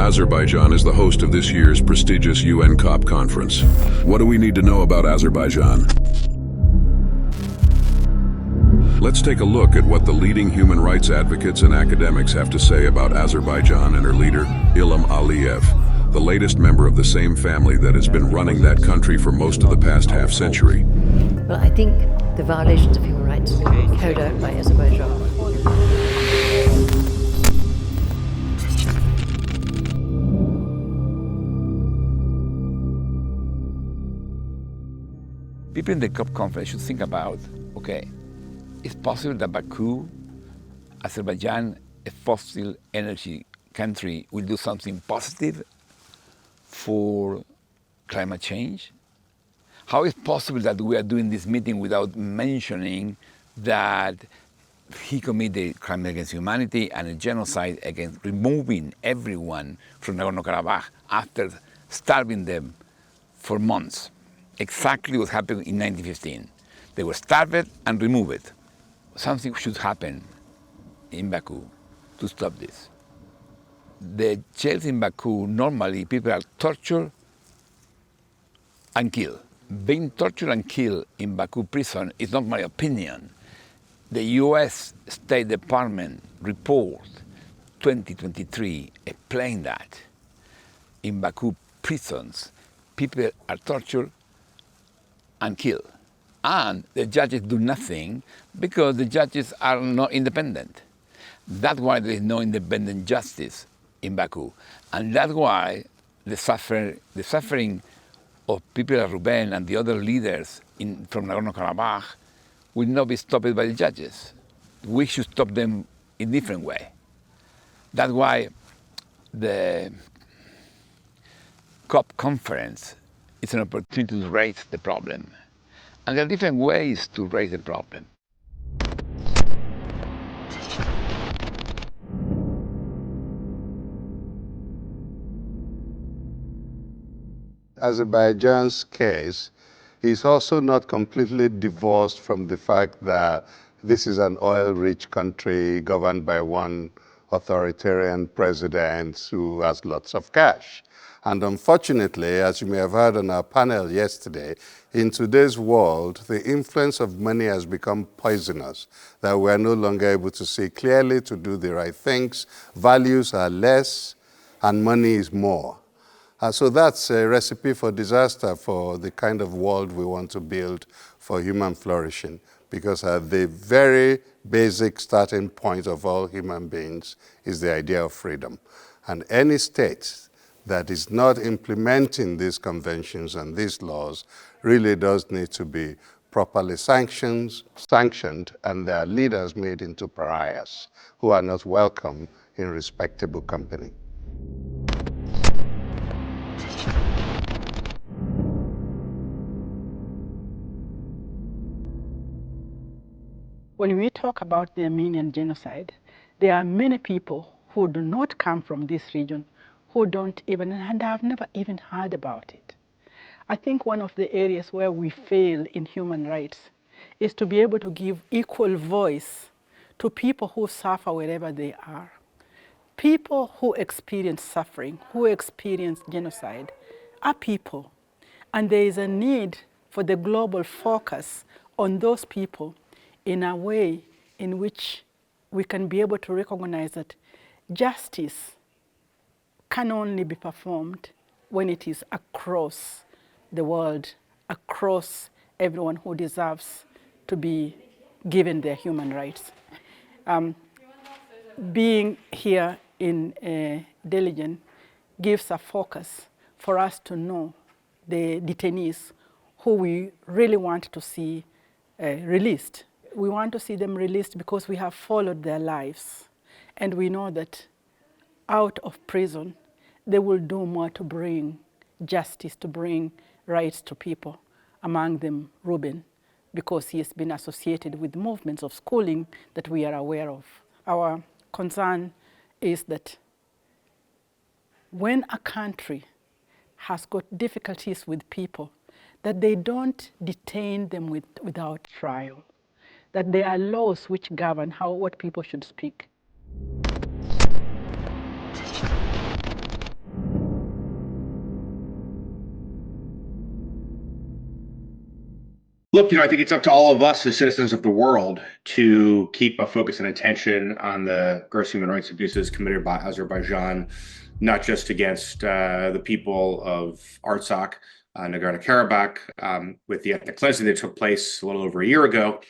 Azerbaijan is the host of this year's prestigious UN COP conference. What do we need to know about Azerbaijan? Let's take a look at what the leading human rights advocates and academics have to say about Azerbaijan and her leader, Ilham Aliyev, the latest member of the same family that has been running that country for most of the past half-century. Well, I think the violations of human rights carried out by Azerbaijan people in the COP conference should think about, okay, it's possible that Baku, Azerbaijan, a fossil energy country, will do something positive for climate change? How is it possible that we are doing this meeting without mentioning that he committed crime against humanity and a genocide against removing everyone from Nagorno-Karabakh after starving them for months? Exactly what happened in 1915. They were starved and removed. Something should happen in Baku to stop this. The jails in Baku, normally people are tortured and killed. Being tortured and killed in Baku prison is not my opinion. The US State Department report 2023 explained that in Baku prisons, people are tortured and killed. And the judges do nothing because the judges are not independent. That's why there is no independent justice in Baku. And that's why the suffering of people like Ruben and the other leaders from Nagorno-Karabakh will not be stopped by the judges. We should stop them in a different way. That's why the COP conference is an opportunity to raise the problem. And there are different ways to raise the problem. Azerbaijan's case is also not completely divorced from the fact that this is an oil-rich country governed by one authoritarian president who has lots of cash. And unfortunately, as you may have heard on our panel yesterday, in today's world, the influence of money has become poisonous, that we're no longer able to see clearly to do the right things. Values are less, and money is more. So that's a recipe for disaster for the kind of world we want to build for human flourishing, because the very basic starting point of all human beings is the idea of freedom. And any state that is not implementing these conventions and these laws really does need to be properly sanctioned, and their leaders made into pariahs who are not welcome in respectable company. When we talk about the Armenian genocide, there are many people who do not come from this region, who don't even, and have never even heard about it. I think one of the areas where we fail in human rights is to be able to give equal voice to people who suffer wherever they are. People who experience suffering, who experience genocide, are people. And there is a need for the global focus on those people in a way in which we can be able to recognize that justice can only be performed when it is across the world, across everyone who deserves to be given their human rights. Being here in Deligen gives a focus for us to know the detainees who we really want to see released. We want to see them released because we have followed their lives, and we know that out of prison, they will do more to bring justice, to bring rights to people, among them Ruben, because he has been associated with movements of schooling that we are aware of. Our concern is that when a country has got difficulties with people, that they don't detain them without trial, that there are laws which govern what people should speak. Look, I think it's up to all of us as citizens of the world to keep a focus and attention on the gross human rights abuses committed by Azerbaijan, not just against the people of Artsakh, Nagorno-Karabakh, with the ethnic cleansing that took place a little over a year ago,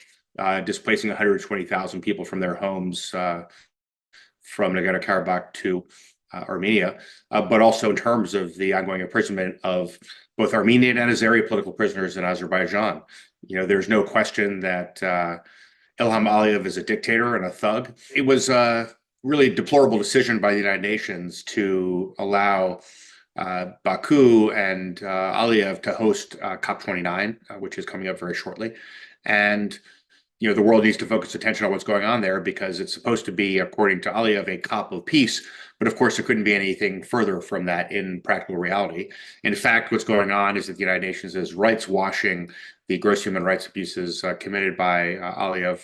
displacing 120,000 people from their homes from Nagorno-Karabakh to Armenia, but also in terms of the ongoing imprisonment of both Armenian and Azeri political prisoners in Azerbaijan. There's no question that Ilham Aliyev is a dictator and a thug. It was a really deplorable decision by the United Nations to allow Baku and Aliyev to host COP29, which is coming up very shortly. And the world needs to focus attention on what's going on there because it's supposed to be, according to Aliyev, a COP of peace. But of course, it couldn't be anything further from that in practical reality. In fact, what's going on is that the United Nations is rights washing the gross human rights abuses committed by Aliyev,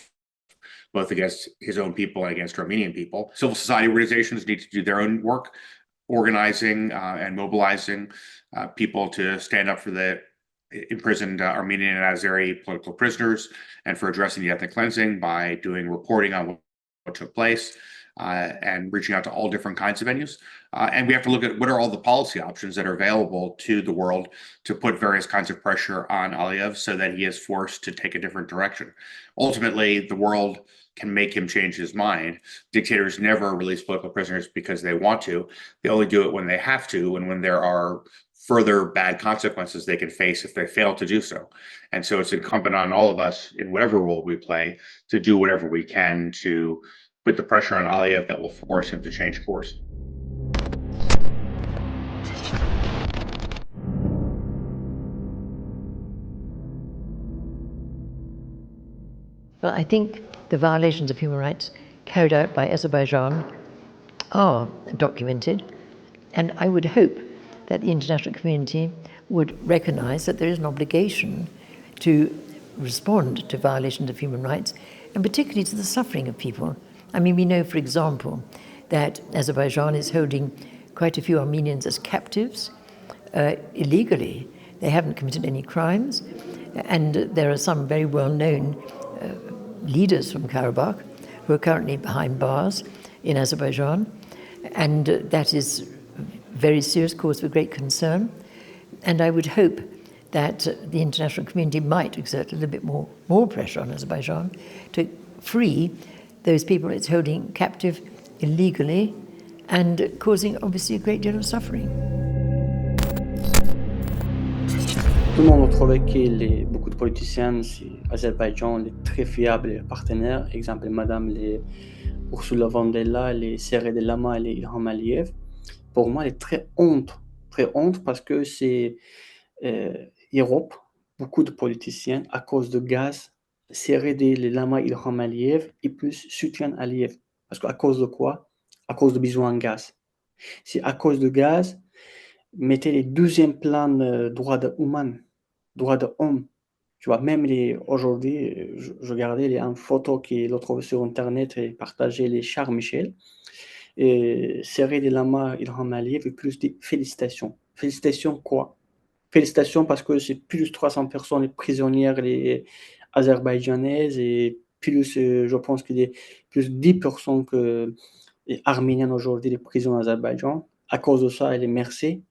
both against his own people and against Armenian people. Civil society organizations need to do their own work, organizing and mobilizing people to stand up for the imprisoned Armenian and Azeri political prisoners and for addressing the ethnic cleansing by doing reporting on what took place and reaching out to all different kinds of venues. And we have to look at what are all the policy options that are available to the world to put various kinds of pressure on Aliyev so that he is forced to take a different direction. Ultimately, the world can make him change his mind. Dictators never release political prisoners because they want to. They only do it when they have to and when there are further bad consequences they can face if they fail to do so. And so it's incumbent on all of us in whatever role we play to do whatever we can to put the pressure on Aliyev that will force him to change course. Well, I think the violations of human rights carried out by Azerbaijan are documented, and I would hope that the international community would recognize that there is an obligation to respond to violations of human rights, and particularly to the suffering of people. I mean, we know, for example, that Azerbaijan is holding quite a few Armenians as captives illegally. They haven't committed any crimes, and there are some very well-known leaders from Karabakh who are currently behind bars in Azerbaijan, and that is very serious cause for great concern. And I would hope that the international community might exert a little bit more pressure on Azerbaijan to free those people it's holding captive illegally and causing obviously a great deal of suffering. Tout le monde trouvait que beaucoup de politiciens, Azerbaïdjan, est très fiable partenaire. Exemple, Madame Ursula von der Leyen, les Cyril de Lama et Ilham Aliyev. Pour moi, elle est très honte parce que c'est Europe, beaucoup de politiciens, à cause de gaz, Cyril de Lama, Ilham Aliyev, et plus soutiennent Aliyev. Parce qu'à cause de quoi? À cause de besoin de gaz. Si à cause de gaz, mettez les deuxième plan droits de l'homme. Tu vois, même aujourd'hui, je regardais une photo qu'il a trouvée sur Internet et partagée les Charles Michel. Et Cyril de Lama, Ilham Aliyev, et plus de félicitations. Félicitations quoi? Félicitations parce que c'est plus de 300 personnes prisonnières les azerbaïdjanaises et plus, je pense qu'il y a plus de 10% que les Arméniens aujourd'hui les prisons en Azerbaïdjan. À cause de ça, elle est merci.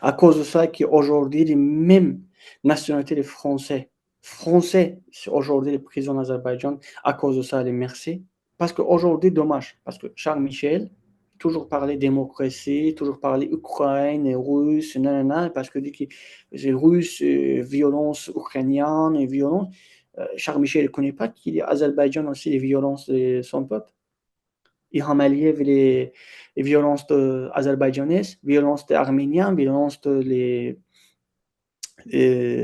À cause de ça, qu'aujourd'hui, les mêmes nationalités des Français aujourd'hui les prisons en Azerbaïdjan. À cause de ça, elle est merci. Parce qu'aujourd'hui, dommage, parce que Charles Michel, toujours parler démocratie, toujours parler Ukraine, Russe, nanana, parce que dit que c'est Russe, violence ukrainienne et violence. Charles Michel ne connaît pas qu'il y a Azerbaïdjan aussi les violences de son peuple. Ilham Aliyev les violences azerbaïdjanaises, violences des Arméniens, violences les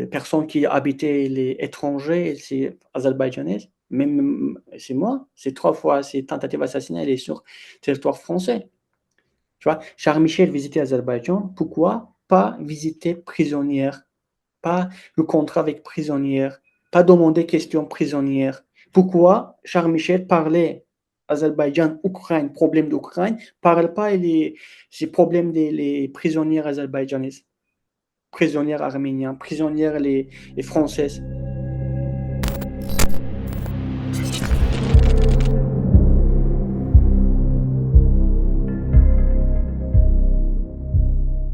personnes qui habitaient les étrangers, c'est azerbaïdjanaises. Même c'est moi, c'est 3 fois ces tentatives d'assassinat, elle est sur territoire français. Tu vois, Charles Michel visitait Azerbaïdjan, pourquoi pas visiter prisonnière, pas le contrat avec prisonnière, pas demander question prisonnière. Pourquoi Charles Michel parlait Azerbaïdjan, Ukraine, problème d'Ukraine, parle pas ces problèmes des prisonnières azerbaïdjanaises, prisonnières arméniennes, prisonnières les françaises.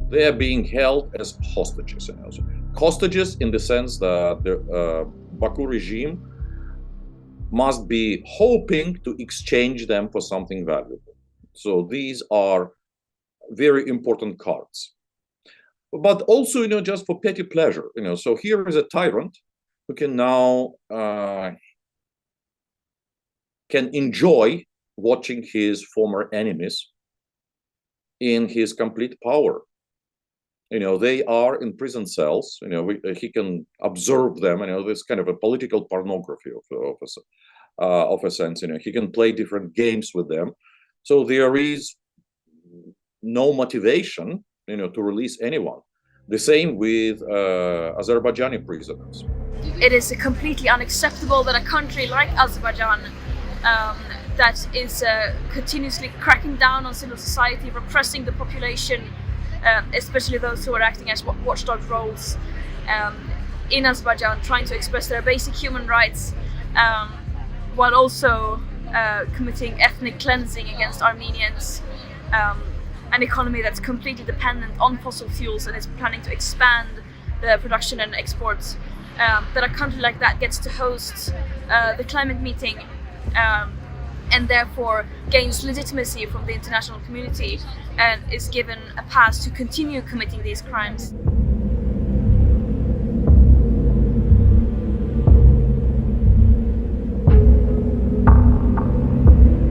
they are being held as hostages. So hostages in the sense that the Baku regime must be hoping to exchange them for something valuable. So these are very important cards. But also, just for petty pleasure, so here is a tyrant who can now can enjoy watching his former enemies in his complete power. They are in prison cells. He can observe them. This kind of a political pornography of a sense. He can play different games with them. So there is no motivation, to release anyone. The same with Azerbaijani prisoners. It is completely unacceptable that a country like Azerbaijan that is continuously cracking down on civil society, repressing the population, especially those who are acting as watchdog roles in Azerbaijan, trying to express their basic human rights, while also committing ethnic cleansing against Armenians, an economy that's completely dependent on fossil fuels and is planning to expand the production and exports, that a country like that gets to host the climate meeting and therefore gains legitimacy from the international community and is given a pass to continue committing these crimes.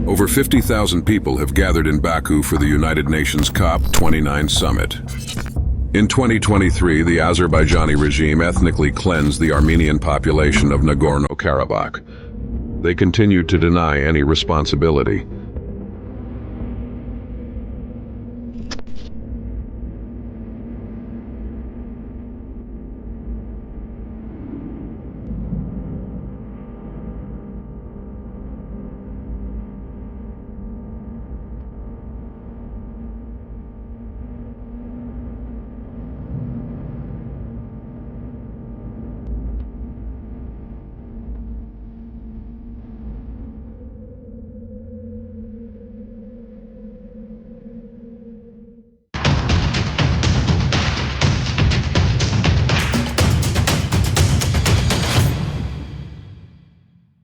Over 50,000 people have gathered in Baku for the United Nations COP29 summit. In 2023, the Azerbaijani regime ethnically cleansed the Armenian population of Nagorno-Karabakh. They continued to deny any responsibility,